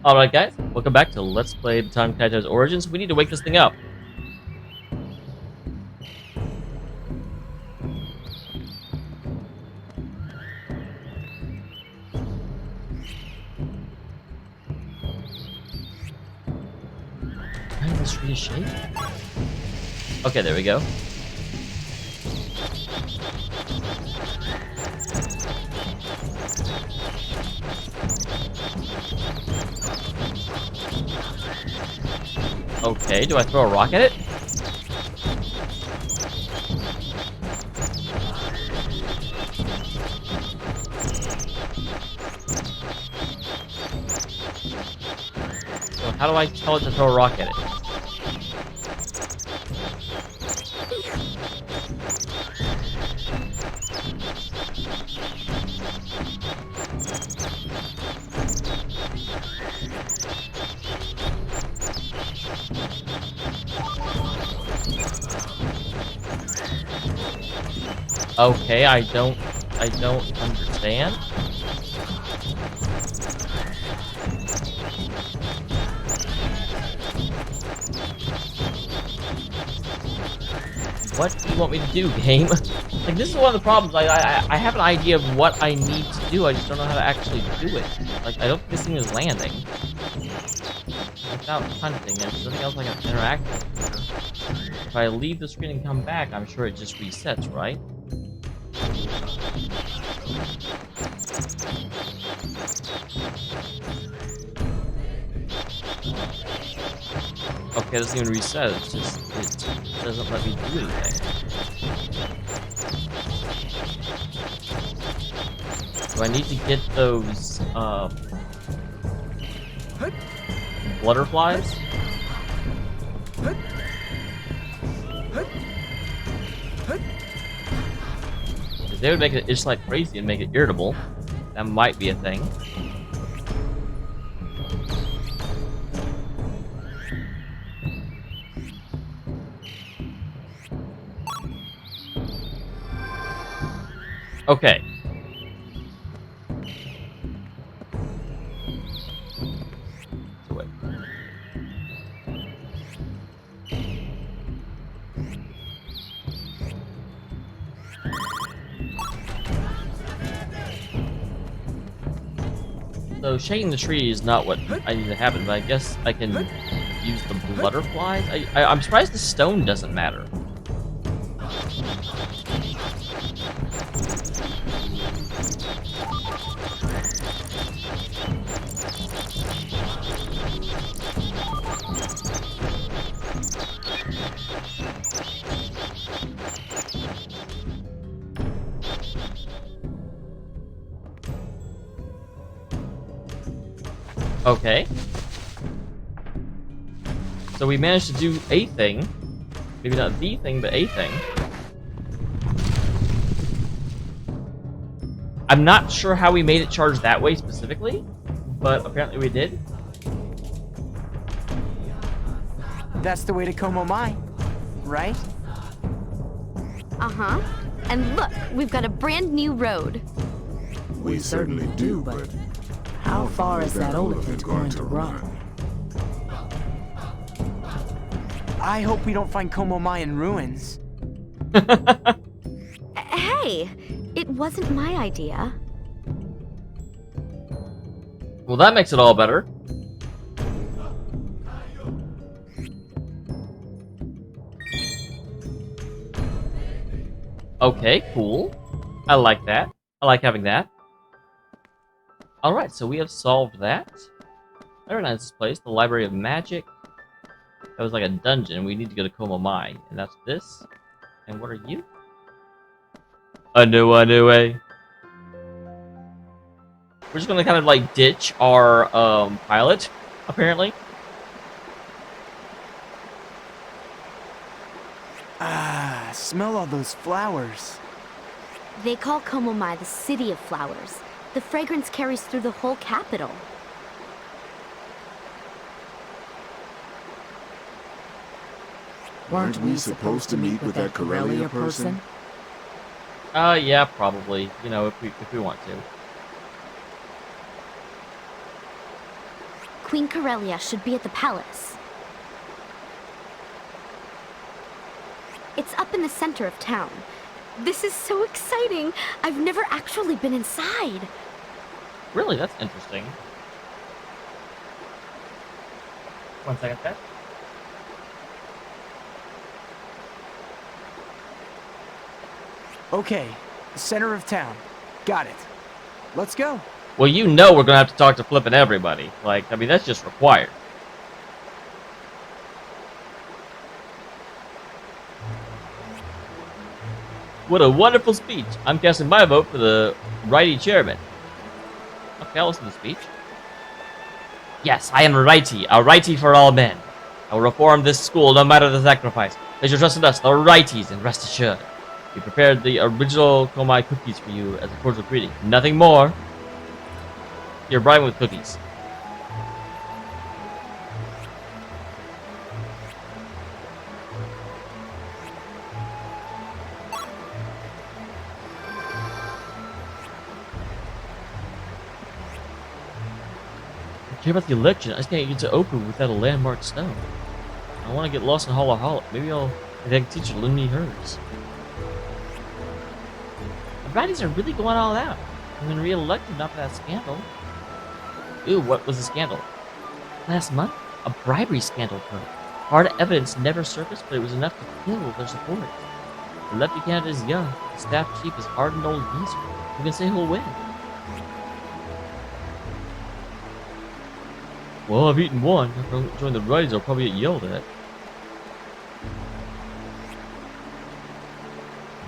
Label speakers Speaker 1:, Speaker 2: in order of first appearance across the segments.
Speaker 1: Alright guys, welcome back to Let's Play Baten Kaitos Origins. We need to wake this thing up. Why is this tree shake? Okay, there we go. Okay, do I throw a rock at it? So how do I tell it to throw a rock at it? Okay, I don't understand. What do you want me to do, game? Like, this is one of the problems. I have an idea of what I need to do. I just don't know how to actually do it. Like, I don't think this thing is landing. Without hunting, there's nothing else I can interact with. If I leave the screen and come back, I'm sure it just resets, right? Okay, it doesn't even reset, it's just, it doesn't let me do anything. Do I need to get those, butterflies? If they would make it itch like crazy and make it irritable. That might be a thing. Okay. So wait. So shaking the tree is not what I need to happen, but I guess I can use the butterflies. I'm surprised the stone doesn't matter. Okay. So we managed to do a thing. Maybe not the thing, but a thing. I'm not sure how we made it charge that way specifically, but apparently we did.
Speaker 2: That's the way to Como Mai, right?
Speaker 3: Uh-huh. And look, we've got a brand new road.
Speaker 4: We certainly do, but how far is that elephant going to run?
Speaker 2: I hope we don't find Como Mai in ruins.
Speaker 3: Hey, it wasn't my idea.
Speaker 1: Well, that makes it all better. Okay, cool. I like that. I like having that. Alright, so we have solved that. I recognize this place, the Library of Magic. That was like a dungeon. We need to go to Como Mai. And that's this. And what are you? A new way. We're just gonna kind of like ditch our pilot, apparently.
Speaker 2: Ah, smell all those flowers.
Speaker 3: They call Como Mai the City of Flowers. The fragrance carries through the whole capital.
Speaker 4: Weren't we supposed to meet with that Corellia person?
Speaker 1: Yeah, probably. You know, if we want to.
Speaker 3: Queen Corellia should be at the palace. It's up in the center of town. This is so exciting! I've never actually been inside.
Speaker 1: Really, that's interesting. 1 second, Pat.
Speaker 2: Okay, center of town. Got it. Let's go.
Speaker 1: Well, you know we're gonna have to talk to flipping everybody. Like, I mean, that's just required. What a wonderful speech. I'm casting my vote for the righty chairman. Okay, I'll listen to the speech. Yes, I am a righty for all men. I will reform this school no matter the sacrifice. Place your trust in us, the righties, and rest assured. We prepared the original Komai cookies for you as a cordial greeting. Nothing more. You're bribing with cookies. I care about the election. I just can't get to Oku without a landmark stone. I want to get lost in Holla Holla. Maybe I can teach her to lend me hers. The righties are really going all out. I've been re-elected not for that scandal. Ooh, what was the scandal? Last month, a bribery scandal occurred. Hard evidence never surfaced, but it was enough to kill their support. The lefty candidate is young. The staff chief is hardened old geezer. Who can say who'll win? Well, I've eaten one. If I join the righties, I'll probably get yelled at.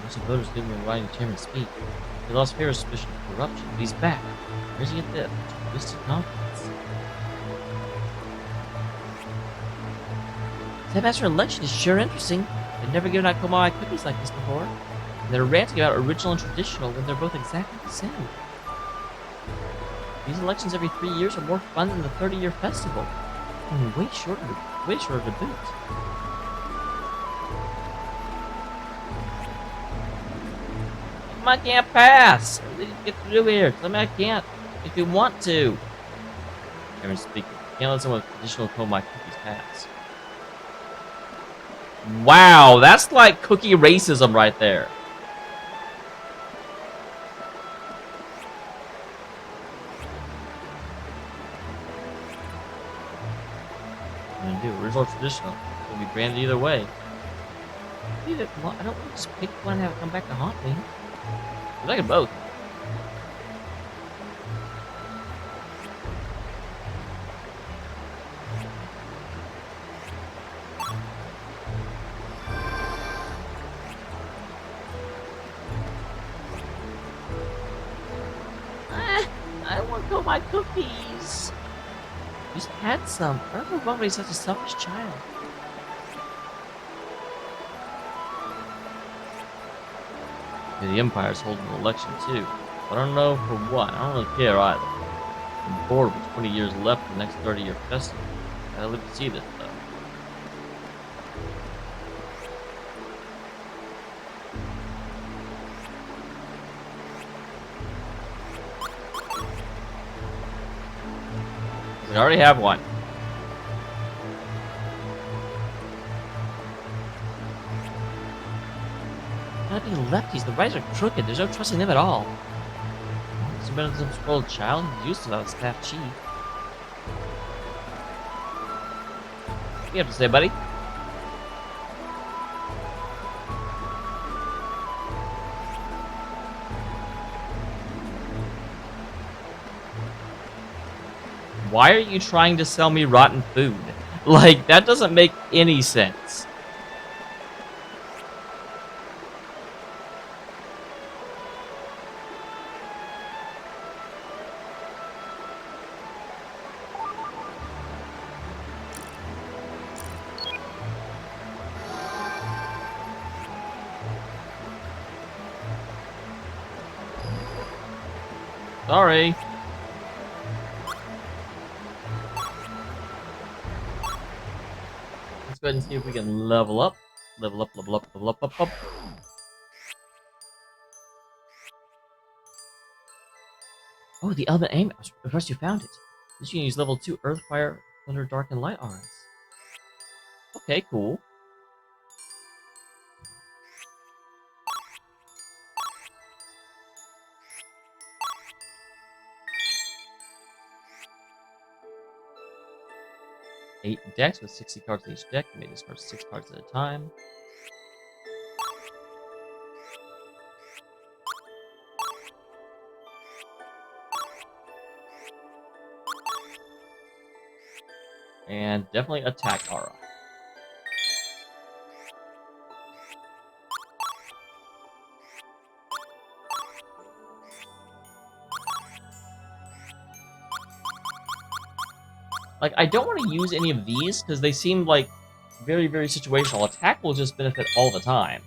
Speaker 1: Most of the voters gave me a writing chairman's speech. He lost fair suspicion of corruption, but he's back. Where's he get that twisted confidence? That master election is sure interesting. They've never given out Komai cookies like this before. And they're ranting about original and traditional when they're both exactly the same. These elections every 3 years are more fun than the 30-year festival. And way shorter to boot. I can't pass! I need to get through here. Tell me I can't. If you want to. Chairman speaking. Can't let someone with traditional Komai cookies pass. Wow, that's like cookie racism right there. What am I gonna do? Original or traditional? It'll be branded either way. I don't want to just pick one and have it come back to haunt me. I like it both. I want to my cookies. Just had some. I don't know why he's such a selfish child. Yeah, the Empire's holding an election too. But I don't know for what. I don't really care either. I'm bored with 20 years left in the next 30-year festival. I live to see this though. We already have one. Gotta be lefties. The rights are crooked. There's no trusting them at all. He's been some spoiled child. He's used to that staff chief. What do you have to say, buddy? Why are you trying to sell me rotten food? Like, that doesn't make any sense. Sorry. Let's go ahead and see if we can level up. Level up. Oh, the element aim. First you found it. You can use level 2 Earth, Fire, Thunder, Dark, and Light auras. Okay, cool. Eight decks with 60 cards in each deck. You may discard 6 cards at a time. And definitely attack aura. Like, I don't want to use any of these because they seem like very, very situational. Attack will just benefit all the time.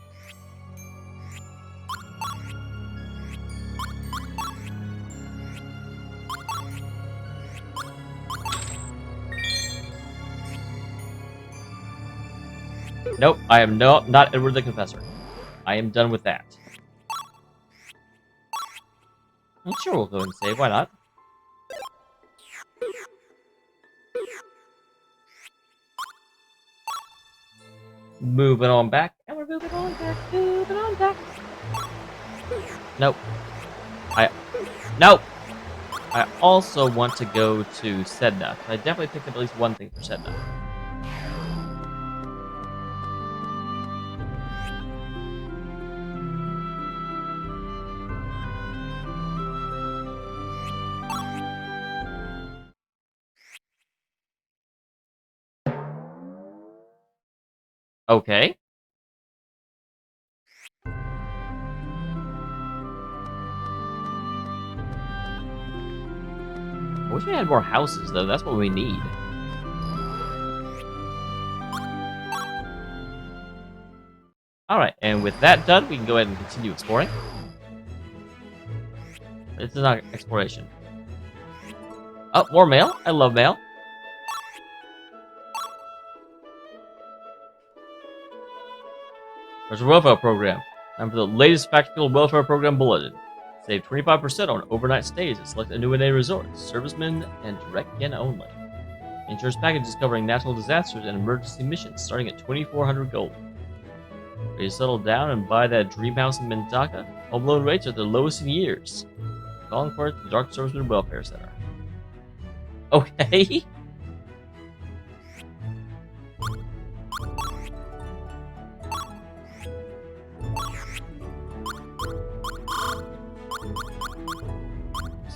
Speaker 1: Nope, I am not Edward the Confessor. I am done with that. Well, sure, we'll go ahead and save. Why not? Moving on back, and we're moving on back. Nope. Nope! I also want to go to Sedna. I definitely picked up at least one thing for Sedna. Okay. I wish we had more houses, though. That's what we need. Alright, and with that done, we can go ahead and continue exploring. This is not exploration. Oh, more mail. I love mail. There's a welfare program. Time for the latest Factual Welfare Program Bulletin. Save 25% on overnight stays at select Inuit resorts, servicemen, and direct yen only. Insurance packages covering natural disasters and emergency missions starting at 2,400 gold. Ready to settle down and buy that dream house in Mintaka? Home loan rates are the lowest in years. Calling for it, the Dark Servicemen Welfare Center. Okay.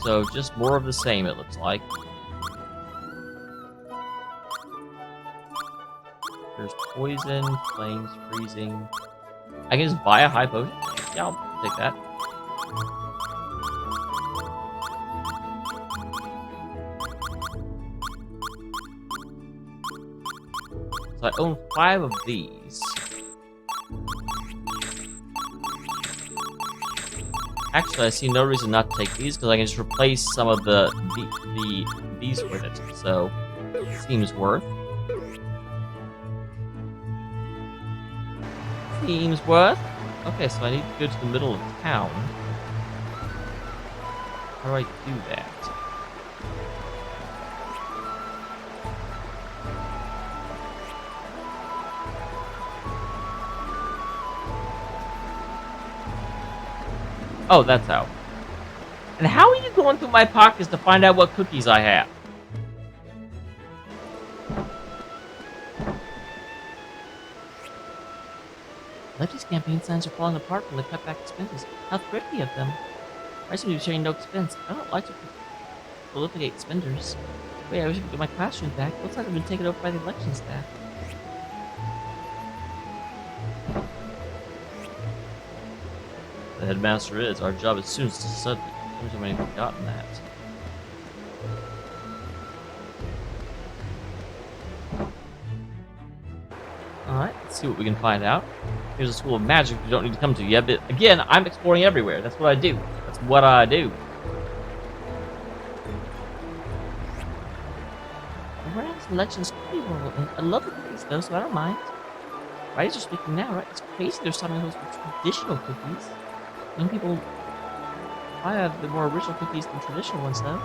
Speaker 1: So, just more of the same, it looks like. There's poison, flames, freezing. I can just buy a high potion? Yeah, I'll take that. So I own 5 of these. Actually, I see no reason not to take these because I can just replace some of these with it. So, seems worth. Seems worth. Okay, so I need to go to the middle of town. How do I do that? Oh, that's how. And how are you going through my pockets to find out what cookies I have? Lefty's campaign signs are falling apart from the cutback expenses. How thrifty of them. I seem to be sharing no expense. I don't like to prolificate spenders. Wait, I wish I could get my classroom back. Looks like I've been taken over by the election staff. The headmaster is. Our job is soon to study. I've already forgotten that. Alright, let's see what we can find out. Here's a school of magic you don't need to come to yet, but again, I'm exploring everywhere. That's what I do. That's what I do. We're at this election's cookie world, and I love the cookies though, so I don't mind. Writers are speaking now, right? It's crazy they're starting those traditional cookies. Young people buy the more original cookies than traditional ones, though.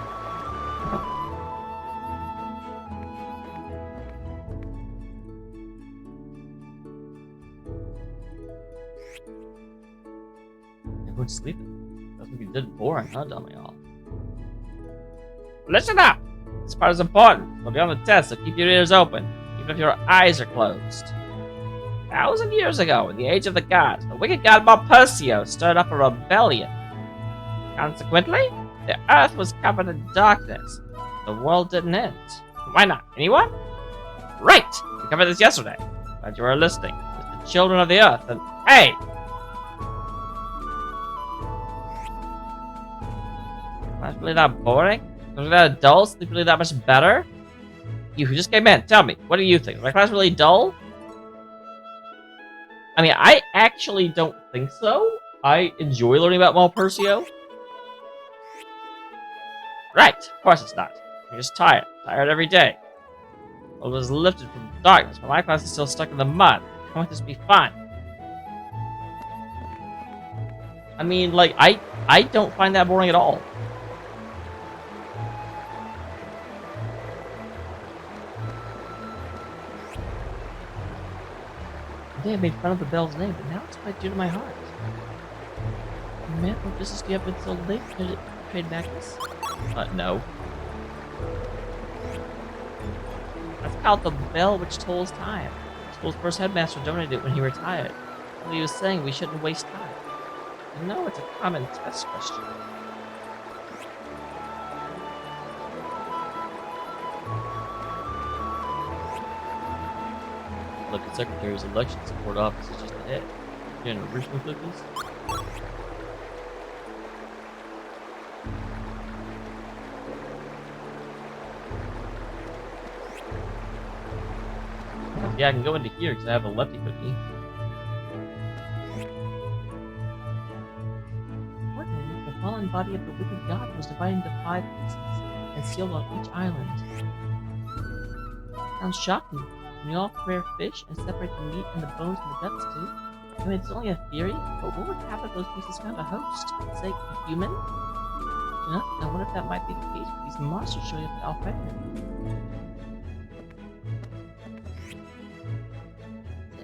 Speaker 1: sleeping. That's what you did boring, huh, dummy all? Listen up! This part is important. We'll be on the test, so keep your ears open, even if your eyes are closed. 1,000 years ago, in the age of the gods, the wicked god Malpersio stirred up a rebellion. Consequently, the earth was covered in darkness. The world didn't end. Why not? Anyone? Right! We covered this yesterday. Glad you were listening. It's the children of the earth, and hey! That's really that boring? Was that dull? Sleep really that much better? You who just came in, tell me, what do you think? Was my class really dull? I mean, I actually don't think so. I enjoy learning about Malpersio. Right, of course it's not. You're just tired. Tired every day. The world was lifted from darkness, but my class is still stuck in the mud. How might this be fun? I mean, like, I don't find that boring at all. They made fun of the bell's name, but now it's quite dear to my heart. Man, what business do you have with so late? Trade Magnus? No. That's called the bell which tolls time. The school's first headmaster donated it when he retired. What he was saying, we shouldn't waste time. No, it's a common test question. Look at Secretary's election support office is just ahead. You know, Richmond cookies? Yeah, I can go into here because I have a lefty cookie. Fortunately, the fallen body of the wicked god was divided into 5 pieces and sealed on each island. Sounds shocking. Can you all prepare fish and separate the meat and the bones and the guts too? I mean, it's only a theory, but what would happen if those pieces found a host? Say, a human? You know, I wonder if that might be the case with these monsters showing up in Alfred.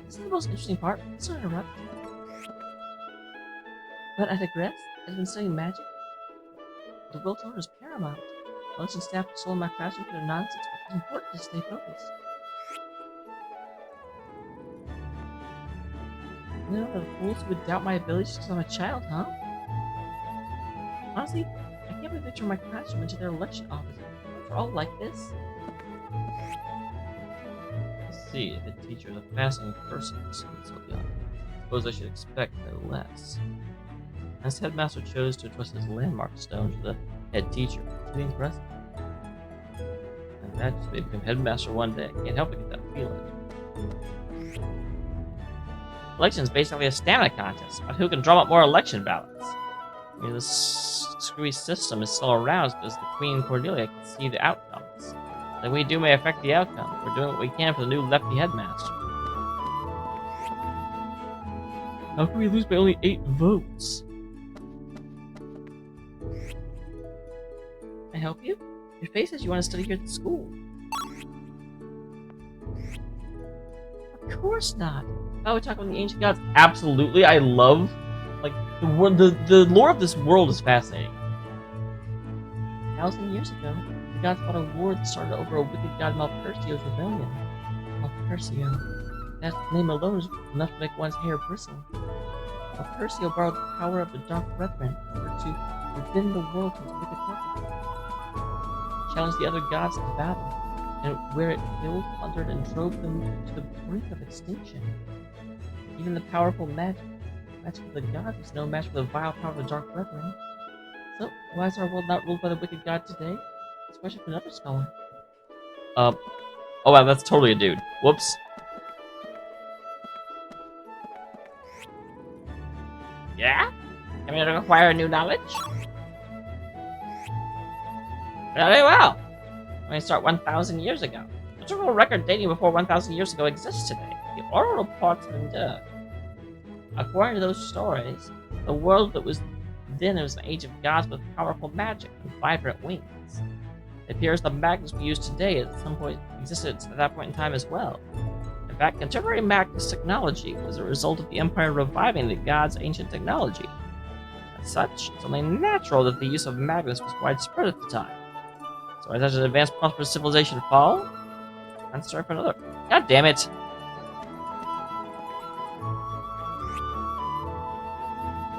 Speaker 1: This is the most interesting part. Sorry to interrupt. But I digress. I've been studying magic. The will to learn is paramount. Lunch and staff stole my classroom for their nonsense, but it's important to stay focused. You know, the fools who would doubt my abilities because I'm a child, huh? Honestly, I can't believe they turned my classroom into their election office. They're all like this. Let's see, if a teacher is a fascinating person so young. Suppose I should expect no less. As headmaster chose to entrust his landmark stone to the head teacher, it's really impressive. And that just may become headmaster one day. Can't help but get that feeling. Election is basically a stamina contest about who can drum up more election ballots. I mean, this screwy system is still around because the Queen Cordelia can see the outcomes. What we do may affect the outcome. We're doing what we can for the new lefty headmaster. How can we lose by only 8 votes? Can I help you? Your face says you want to study here at the school. Of course not. Oh, we talk about the ancient gods. Absolutely, I love, like, the lore of this world is fascinating. 1,000 years ago, the gods fought a war that started over a wicked god Malpersio's rebellion. Malpersio. That name alone is enough to make one's hair bristle. Malpersio borrowed the power of the Dark Brethren in order to bend the world to his wicked purpose. Challenged the other gods to battle, and where it killed, plundered, and drove them to the brink of extinction. Even the powerful magic of the gods was no match for the vile power of the Dark Brethren. So, why is our world not ruled by the wicked god today? It's a question for another scholar. Oh wow, that's totally a dude. Whoops. Yeah? Am I to acquire new knowledge? Very well. Let me start 1,000 years ago. There's a world record dating before 1,000 years ago exists today. The oral reports of endured. According to those stories, the world that was then was an age of gods with powerful magic and vibrant wings. It appears the Magnus we use today at some point existed at that point in time as well. In fact, contemporary Magnus technology was a result of the Empire reviving the gods' ancient technology. As such, it's only natural that the use of magnets was widespread at the time. So as an advanced prosperous civilization fall, and start for another. God damn it!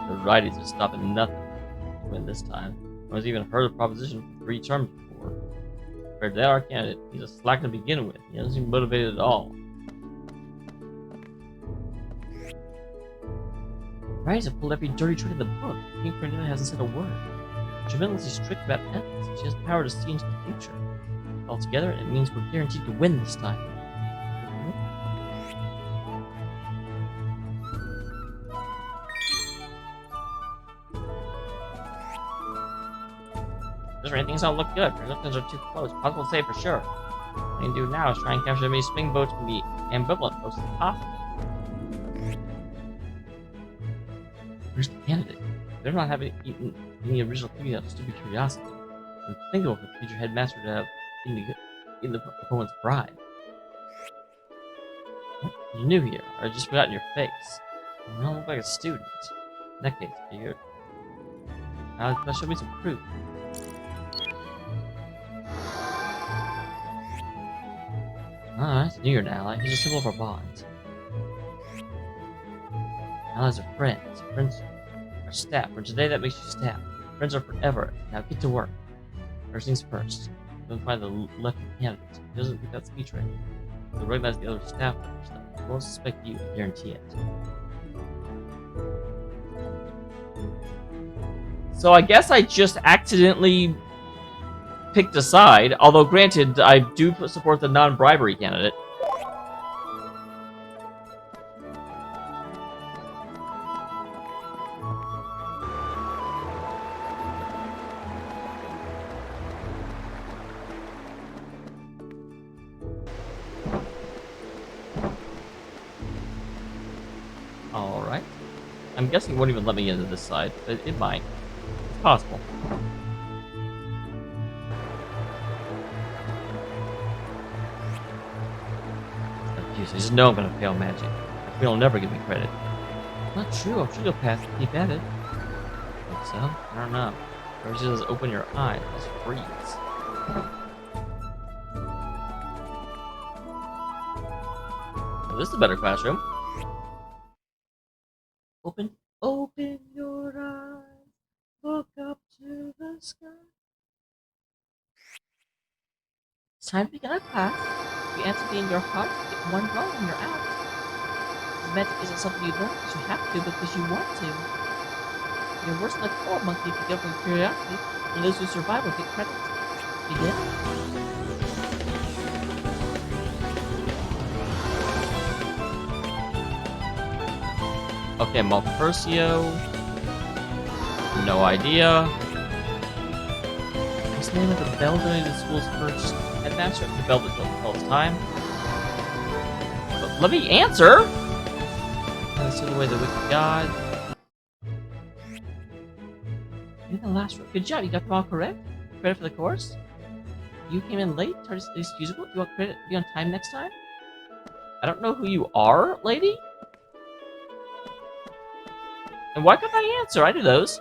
Speaker 1: The righties are stopping nothing to win this time. No one's even heard of the proposition for 3 terms before. Compared to our candidate, he's a slack to begin with. He doesn't seem motivated at all. Righties have pulled every dirty trick in the book. King Cornelia hasn't said a word. She's tremendously strict about ethics. She has the power to see into the future. Altogether, it means we're guaranteed to win this time. This rating things don't look good. Resistance are too close. Possible to say for sure. All you can do now is try and capture as many swing boats from the ambivalent boats as possible. Where's the candidate? They're not having eaten any original food out of stupid curiosity. It's unthinkable for the future headmaster to have eaten the opponent's bride. What? You're new here, or I just forgotten your face. You don't look like a student. In that case, you're... Now, show me some proof. Alright, so you're an ally. Here's a symbol of our bond. Allies are friends. Friends are staff. For today, that makes you staff. Friends are forever. Now get to work. First things first. Don't find the left candidate. He doesn't pick that speech right. You'll recognize the other staff members. They won't suspect you, I guarantee it. So I guess I just accidentally picked a side, although granted, I do support the non-bribery candidate. Alright. I'm guessing it won't even let me into this side, but it might. It's possible. I just know I'm gonna fail magic. You'll never give me credit. Not true, I'm sure you'll pass and keep at it. Think so? I don't know. Or just open your eyes, just freeze. Well, this is a better classroom. Open your eyes, look up to the sky. It's time to begin our class. If you answer me in your heart, you get 1 wrong and you're out. This magic isn't something you learn because you have to, but because you want to. You're worse than a coal monkey if you give from curiosity, and those who survive will get credit. Begin? Okay, Malpercio. No idea. What's the name of the bell donated to the school's first headmaster? The bell that tells time. But let me answer! Let's the way the wicked god. You're the last one. Good job, you got them all correct. Credit for the course. You came in late, totally excusable. Do you want credit to be on time next time? I don't know who you are, lady. And why couldn't I answer? I do those.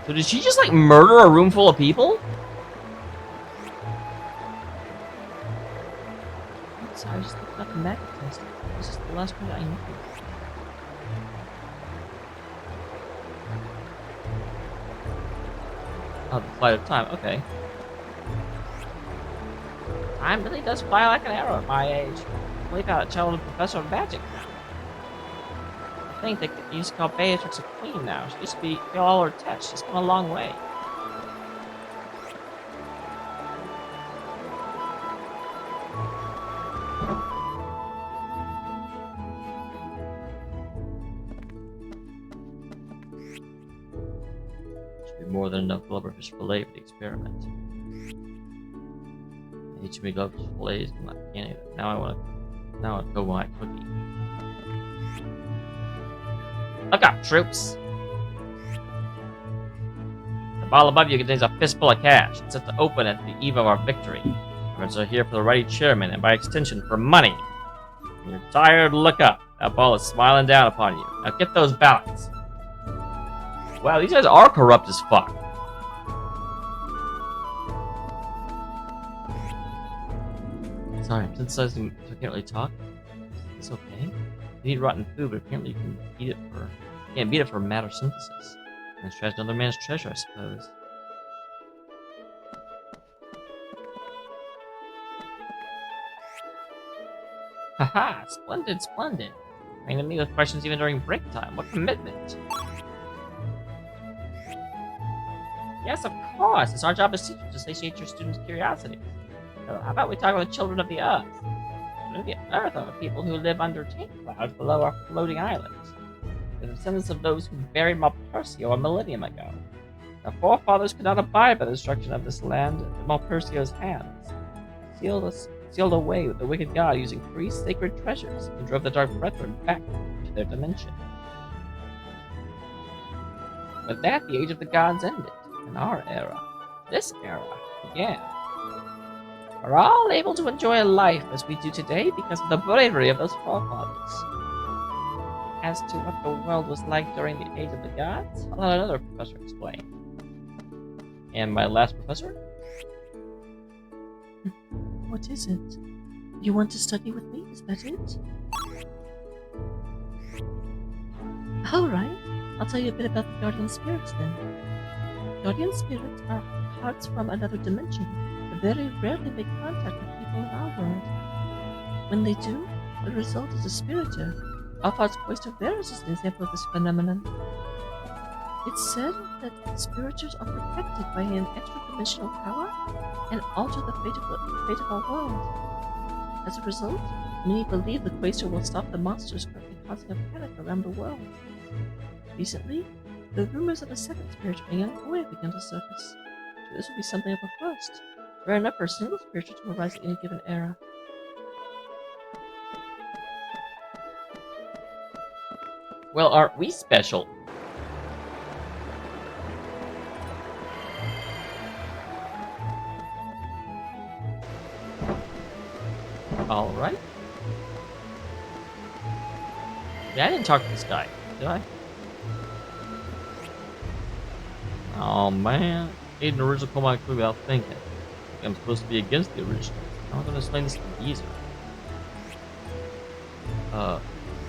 Speaker 1: So did she just, like, murder a room full of people? I'm sorry, I just looked up the magic test. This is the last one I need. Oh, the flight of time, okay. Time really does fly like an arrow at my age. I believe out a childhood professor of magic now. I think they used to call Beatrix a queen now. She used to fail all her tests. She's come a long way. Should be more than enough blubberfish fillet for the experiment. I need too many blubberfish fillets. I can't even. Now I want to go my cookie. Look up, troops! The ball above you contains a fistful of cash. It's set to open at the eve of our victory. Friends are here for the righty chairman, and by extension, for money. When you're tired, look up. That ball is smiling down upon you. Now get those ballots. Wow, these guys are corrupt as fuck. Sorry, I'm synthesizing, so I can't really talk. It's okay. You need rotten food, but apparently you can eat it for... You can't beat it for matter synthesis. Man's trash, another man's treasure, I suppose. Haha, splendid, splendid. Bringing me with questions even during break time. What commitment! Yes, of course. It's our job as teachers to satiate your students' curiosity. So how about we talk about the children of the Earth? Children of the Earth are the people who live under tank clouds below our floating islands. They're the descendants of those who buried Malpersio a millennium ago. Our forefathers could not abide by the destruction of this land at Malpersio's hands. Sealed away with the wicked god using 3 sacred treasures and drove the dark brethren back to their dimension. With that, the age of the gods ended, and our era, this era, began. We're all able to enjoy life as we do today because of the bravery of those forefathers. As to what the world was like during the age of the gods, I'll let another professor explain. And my last professor?
Speaker 4: What is it? You want to study with me? Is that it? All right. I'll tell you a bit about the guardian spirits then. Guardian spirits are hearts from another dimension that very rarely make contact with people in our world. When they do, the result is a spiriture. Our hearts cloister theirs is an example of this phenomenon. It's said that spiritures are protected by an extra-dimensional power and alter the fate of our world. As a result, many believe the cloister will stop the monsters currently causing a panic around the world. Recently, the rumors of a second spiritual, a young boy, began to surface. So this would be something of a first. Rare enough for a single spiritual to arise at any given era.
Speaker 1: Well, aren't we special? Alright. Yeah, I didn't talk to this guy, did I? Oh man. Made an original comic book without thinking. I'm supposed to be against the original. I'm gonna explain this to the geezer.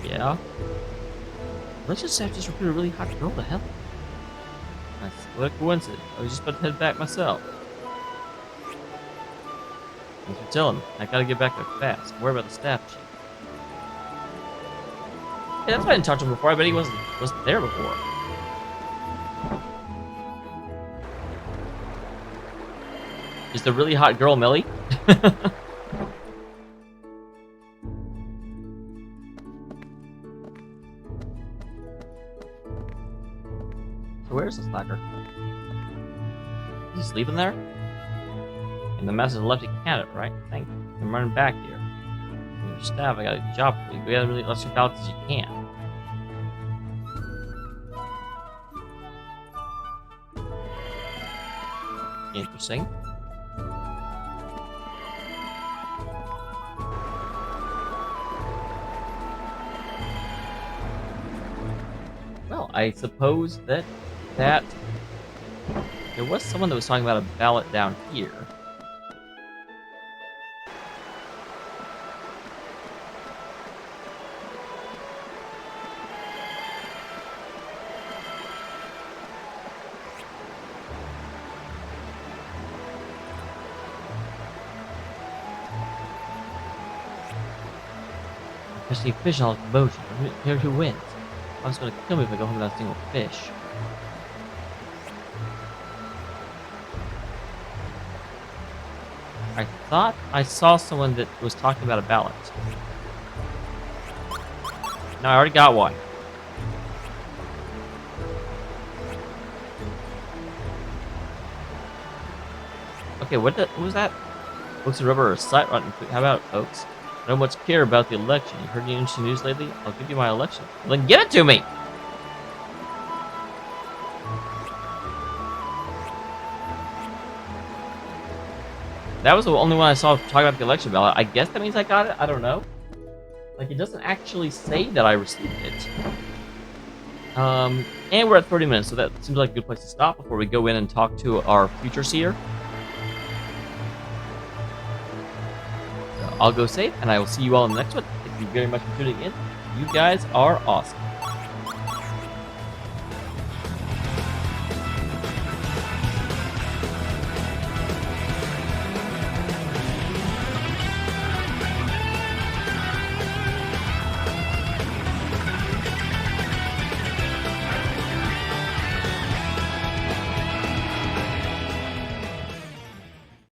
Speaker 1: Yeah? Let's just have to recruit a really hot girl to help. That's what a coincidence. I was just about to head back myself. Thanks for telling me. I gotta get back there fast. Worry about the staff chief. Yeah, that's why I didn't talk to him before. I bet he wasn't there before. Is the really hot girl Millie? So where's the slacker? Is he sleeping there? And the message left you can't, right? Thank you. I'm running back here. And your staff, I got a job for you. We gotta really let you balance as you can. Interesting. Well, I suppose that there was someone that was talking about a ballot down here. Especially fish and all the commotion. Here who wins. Mom's gonna kill me if I go home without a single fish. I thought I saw someone that was talking about a ballot. No, I already got one. Okay, what was that? Books and rubber are sight rotten. How about it, folks? I don't much care about the election. You heard any interesting news lately? I'll give you my election. Well, then give it to me! That was the only one I saw talk about the election ballot. I guess that means I got it? I don't know. Like, it doesn't actually say that I received it. And we're at 30 minutes, so that seems like a good place to stop before we go in and talk to our future seer. So I'll go save, and I will see you all in the next one. Thank you very much for tuning in. You guys are awesome.